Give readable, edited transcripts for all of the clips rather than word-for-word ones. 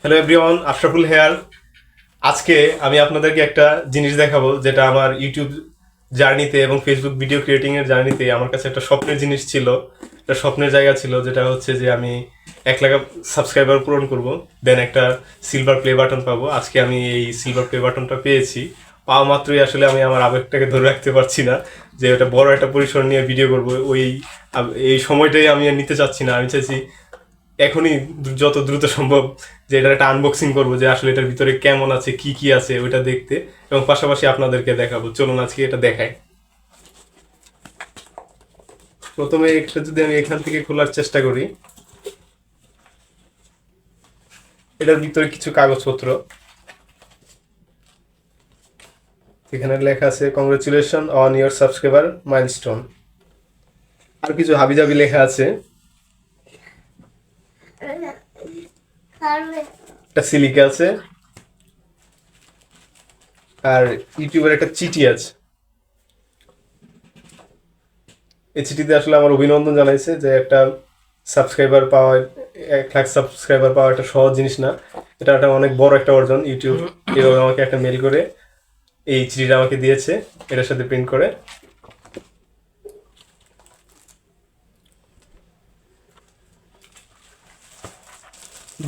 Hello everyone, Ashraful hair. আজকে আমি আপনাদেরকে একটা জিনিস দেখাবো যেটা আমার ইউটিউব জার্নিতে এবং ফেসবুক ভিডিও ক্রিয়েটিং এর জার্নিতে আমার কাছে একটা স্বপ্নের জিনিস ছিল, একটা স্বপ্নের জায়গা ছিল, যেটা হচ্ছে যে আমি 1 লাখ সাবস্ক্রাইবার পূরণ করব, দেন একটা সিলভার প্লে বাটন পাবো। আজকে আমি এই সিলভার প্লে বাটনটা পেয়েছি। পাওয়া মাত্রই আসলে আমি আমার আবেগটাকে ধরে রাখতে পারছি না যে এটা বড় একটা পরিসর নিয়ে ভিডিও করব। এই সময়টাই আমি আর নিতে চাচ্ছি না। আমি চাইছি এখনই যত দ্রুত সম্ভব যে এটার একটা আনবক্সিং করবো, যে আসলে এটার ভিতরে কেমন আছে, কি কি আছে ওইটা দেখতে, এবং পাশাপাশি আপনাদেরকে দেখাবো। চলুন আজকে এটা দেখাই। প্রথমে একটা যদি আমি এখান থেকে খোলার চেষ্টা করি, এটার ভিতরে কিছু কাগজপত্র। এখানে লেখা আছে congratulation on your subscriber milestone. আর কিছু হাবিজাবি লেখা আছে। একটা সিলিকা আছে, আর ইউটিউবের একটা চিঠি আছে। এই চিঠিতে আসলে আমার অভিনন্দন জানাইছে যে একটা সাবস্ক্রাইবার পাওয়া, 1 লাখ সাবস্ক্রাইবার পাওয়া একটা সহজ জিনিস না। এটা একটা অনেক বড় একটা অর্জন। ইউটিউব এভাবে আমাকে একটা মেল করে এই চিঠিটা আমাকে দিয়েছে, এটার সাথে প্রিন্ট করে।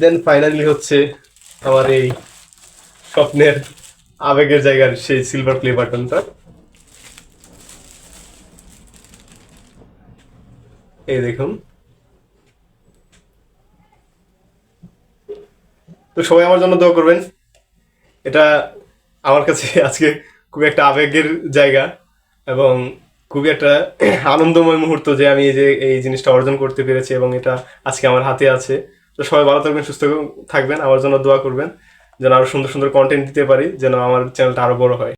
দেন ফাইনালি হচ্ছে আমার এই স্বপ্নের আবেগের জায়গার সেই সিলভার প্লে বাটনটা। এই দেখুন। তো সবাই আমার জন্য দোয়া করবেন। এটা আমার কাছে আজকে খুব একটা আবেগের জায়গা, এবং খুবই একটা আনন্দময় মুহূর্ত যে আমি এই জিনিসটা অর্জন করতে পেরেছি, এবং এটা আজকে আমার হাতে আছে। তো সবাই ভালো থাকবেন, সুস্থ থাকবেন, আমার জন্য দোয়া করবেন যেন আরো সুন্দর সুন্দর কন্টেন্ট দিতে পারি, যেন আমার চ্যানেলটা আরো বড় হয়।